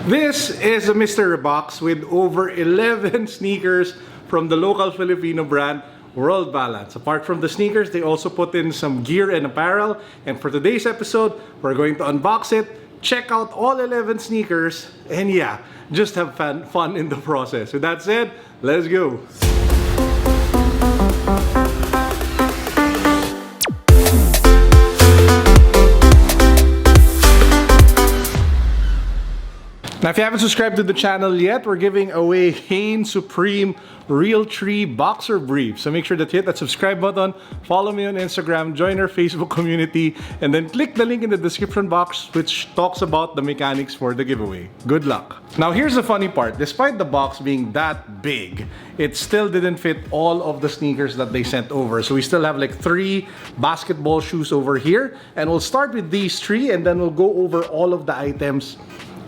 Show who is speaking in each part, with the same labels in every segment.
Speaker 1: This is a mystery box with over 11 sneakers from the local Filipino brand, World Balance. Apart from the sneakers, they also put in some gear and apparel. And for today's episode, we're going to unbox it, check out all 11 sneakers, and yeah, just have fun in the process. With that said, let's go. Now, if you haven't subscribed to the channel yet, we're giving away Hanes Supreme Real Tree Boxer Briefs. So make sure that you hit that subscribe button, follow me on Instagram, join our Facebook community, and then click the link in the description box which talks about the mechanics for the giveaway. Good luck! Now, here's the funny part. Despite the box being that big, it still didn't fit all of the sneakers that they sent over. So we still have like 3 basketball shoes over here. And we'll start with these 3 and then we'll go over all of the items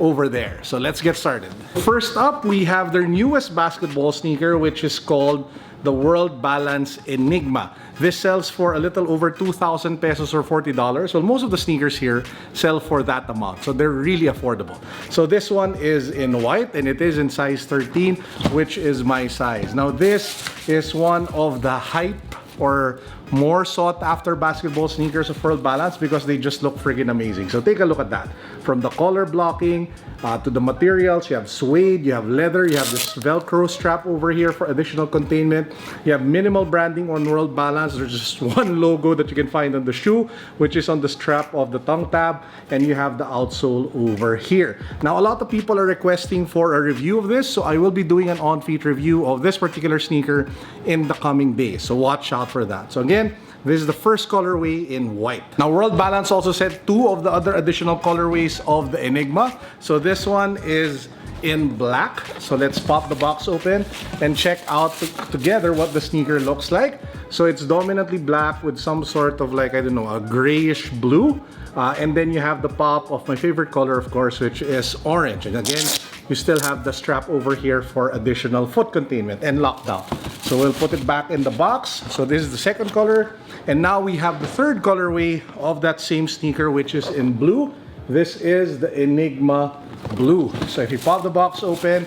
Speaker 1: over there. So let's get started. First up, we have their newest basketball sneaker, which is called the World Balance Enigma. This sells for a little over 2,000 pesos or $40. Well, most of the sneakers here sell for that amount, so they're really affordable. So this one is in white and it is in size 13, which is my size. Now this is one of the hype or more sought after basketball sneakers of World Balance because they just look friggin' amazing. So take a look at that. From the color blocking to the materials, you have suede, you have leather, you have this Velcro strap over here for additional containment. You have minimal branding on World Balance. There's just one logo that you can find on the shoe, which is on the strap of the tongue tab, and you have the outsole over here. Now, a lot of people are requesting for a review of this, so I will be doing an on-feet review of this particular sneaker in the coming days. So watch out for that. So again, this is the first colorway in white. Now, World Balance also sent 2 of the other additional colorways of the Enigma. So this one is in black. So let's pop the box open and check out together what the sneaker looks like. So it's dominantly black with some sort of like, I don't know, a grayish blue. And then you have the pop of my favorite color, of course, which is orange. And again, you still have the strap over here for additional foot containment and lockdown. So we'll put it back in the box. So this is the second color. And now we have the third colorway of that same sneaker, which is in blue. This is the Enigma Blue. So if you pop the box open,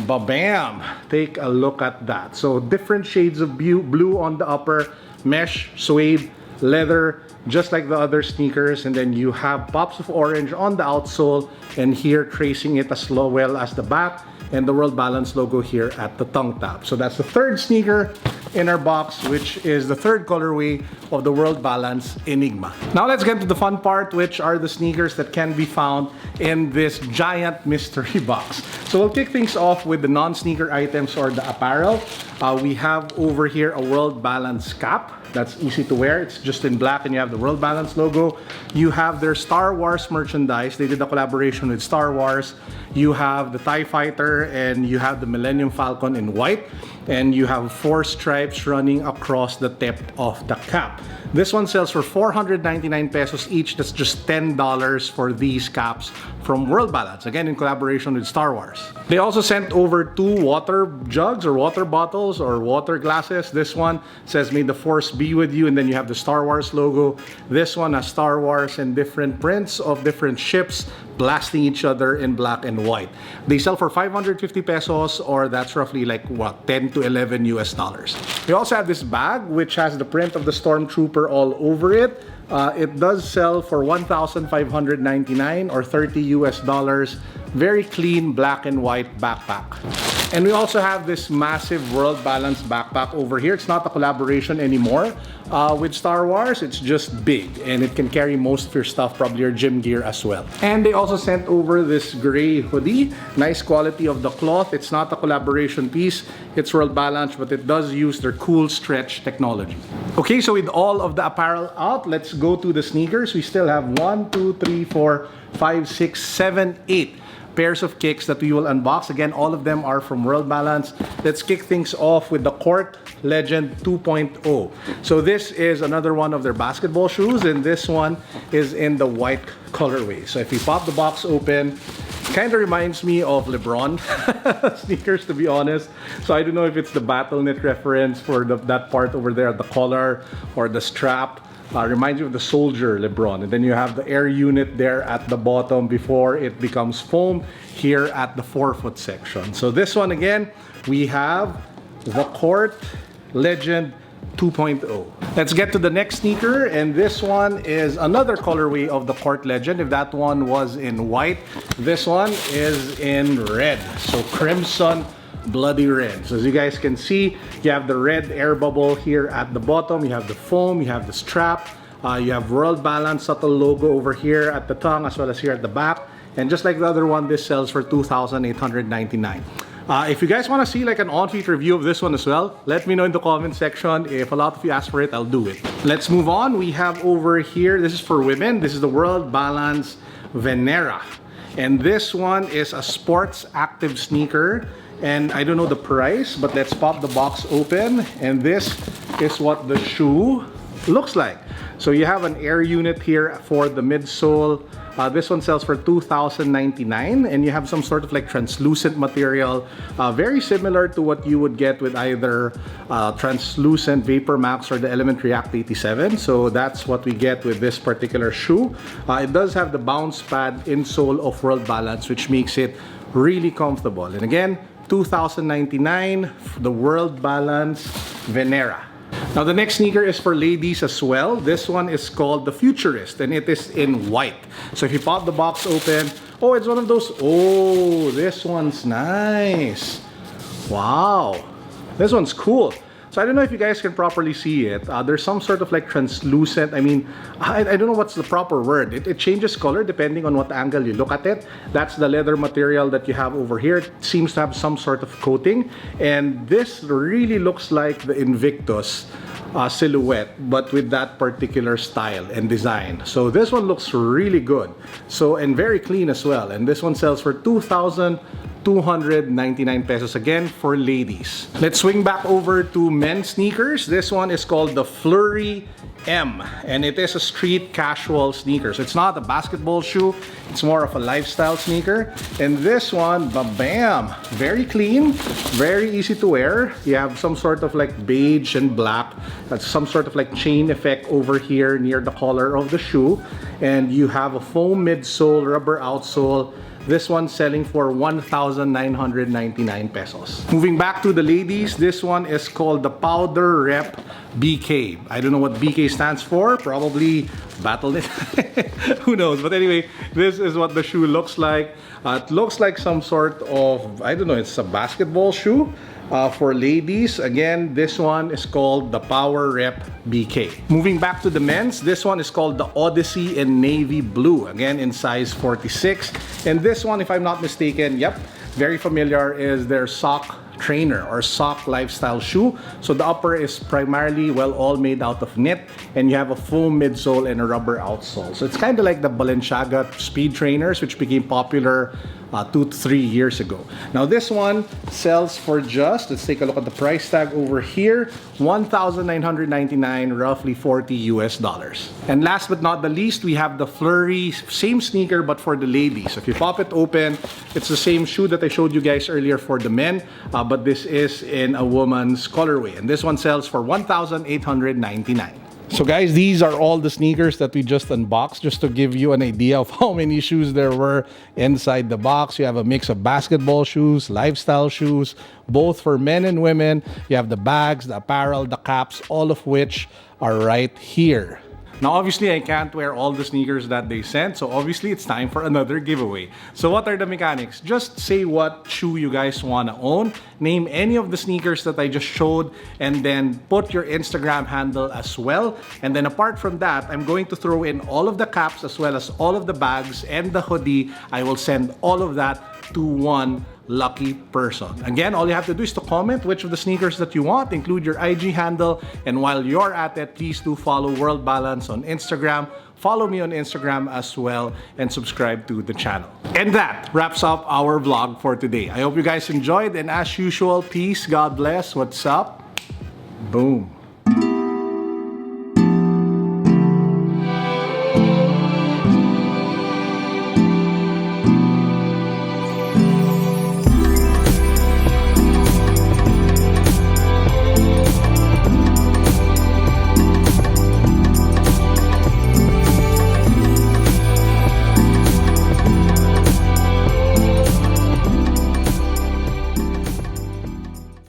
Speaker 1: ba-bam! Take a look at that. So different shades of blue on the upper, mesh, suede, leather, just like the other sneakers. And then you have pops of orange on the outsole, and here tracing it as well as the back, and the World Balance logo here at the tongue tab. So that's the third sneaker in our box, which is the third colorway of the World Balance Enigma. Now let's get to the fun part, which are the sneakers that can be found in this giant mystery box. So we'll kick things off with the non-sneaker items or the apparel. We have over here a World Balance cap. That's easy to wear. It's just in black and you have the World Balance logo. You have their Star Wars merchandise. They did a collaboration with Star Wars. You have the TIE Fighter and you have the Millennium Falcon in white. And you have 4 stripes running across the tip of the cap. This one sells for 499 pesos each. That's just $10 for these caps from World Balance, again in collaboration with Star Wars. They also sent over 2 water jugs or water bottles or water glasses. This one says "May the Force be with you," and then you have the Star Wars logo. This one has Star Wars and different prints of different ships blasting each other in black and white. They sell for 550 pesos, or that's roughly like what, 10 to 11 US dollars. We also have this bag which has the print of the Stormtrooper all over it. It does sell for 1,599 or 30 US dollars. Very clean black and white backpack. And we also have this massive World Balance backpack over here. It's not a collaboration anymore with Star Wars. It's just big and it can carry most of your stuff, probably your gym gear as well. And they also sent over this gray hoodie. Nice quality of the cloth. It's not a collaboration piece. It's World Balance, but it does use their cool stretch technology. Okay, so with all of the apparel out, let's go to the sneakers. We still have 1, 2, 3, 4, 5, 6, 7, 8 pairs of kicks that we will unbox. Again, all of them are from World Balance. Let's kick things off with the Court Legend 2.0. So this is another one of their basketball shoes, and this one is in the white colorway. So if you pop the box open, kind of reminds me of LeBron sneakers, to be honest. So I don't know if it's the battle knit reference for that part over there at the collar or the strap. Reminds you of the Soldier LeBron. And then you have the air unit there at the bottom before it becomes foam here at the forefoot section. So this one again, we have the Court Legend 2.0. Let's get to the next sneaker, and this one is another colorway of the Court Legend. If that one was in white, this one is in red. So crimson bloody red. So as you guys can see, you have the red air bubble here at the bottom, you have the foam, you have the strap, you have World Balance subtle logo over here at the tongue as well as here at the back. And just like the other one, this sells for $2,899. If you guys want to see like an on-feet review of this one as well, let me know in the comment section. If a lot of you ask for it, I'll do it. Let's move on. We have over here, this is for women. This is the World Balance Venera. And this one is a sports active sneaker. And I don't know the price, but let's pop the box open. And this is what the shoe looks like. So you have an air unit here for the midsole. This one sells for $2,099, and you have some sort of like translucent material, very similar to what you would get with either translucent Vapor Max or the Element React 87. So that's what we get with this particular shoe. It does have the bounce pad insole of World Balance, which makes it really comfortable. And again, $2,099, the World Balance Venera. Now the next sneaker is for ladies as well. This one is called the Futurist, and it is in white. So if you pop the box open, oh, it's one of those. Oh, this one's nice. Wow, this one's cool. So I don't know if you guys can properly see it. There's some sort of like translucent, I mean, I don't know what's the proper word. It changes color depending on what angle you look at it. That's the leather material that you have over here. It seems to have some sort of coating. And this really looks like the Invictus silhouette, but with that particular style and design. So this one looks really good. So, and very clean as well. And this one sells for $2,299 pesos again for ladies. Let's swing back over to men's sneakers. This one is called the Flurry M, and it is a street casual sneaker. So it's not a basketball shoe, it's more of a lifestyle sneaker. And this one, bam, very clean, very easy to wear. You have some sort of like beige and black, that's some sort of like chain effect over here near the collar of the shoe. And you have a foam midsole, rubber outsole. This one selling for 1,999 pesos. Moving back to the ladies, this one is called the Powder Rep BK. I don't know what BK stands for, probably Battle It. Who knows? But anyway, this is what the shoe looks like. It looks like some sort of, I don't know, it's a basketball shoe. For ladies, again, this one is called the Power Rep BK. Moving back to the men's, this one is called the Odyssey in navy blue, again in size 46. And this one, if I'm not mistaken, yep, very familiar, is their sock trainer or sock lifestyle shoe. So the upper is primarily, well, all made out of knit, and you have a foam midsole and a rubber outsole. So it's kind of like the Balenciaga speed trainers, which became popular 2 to 3 years ago. Now this one sells for just, let's take a look at the price tag over here, $1,999, roughly $40 US. And last but not the least, we have the Flurry, same sneaker but for the ladies. So if you pop it open, it's the same shoe that I showed you guys earlier for the men, but this is in a woman's colorway, and this one sells for $1,899. So guys, these are all the sneakers that we just unboxed, just to give you an idea of how many shoes there were inside the box. You have a mix of basketball shoes, lifestyle shoes, both for men and women. You have the bags, the apparel, the caps, all of which are right here. Now, obviously, I can't wear all the sneakers that they sent, so obviously, it's time for another giveaway. So what are the mechanics? Just say what shoe you guys want to own, name any of the sneakers that I just showed, and then put your Instagram handle as well. And then apart from that, I'm going to throw in all of the caps as well as all of the bags and the hoodie. I will send all of that to one lucky person. Again, all you have to do is to comment which of the sneakers that you want, include your IG handle, and while you're at it, please do follow World Balance on Instagram, follow me on Instagram as well, and subscribe to the channel. And that wraps up our vlog for today. I hope you guys enjoyed, and as usual, peace, God bless, what's up, boom.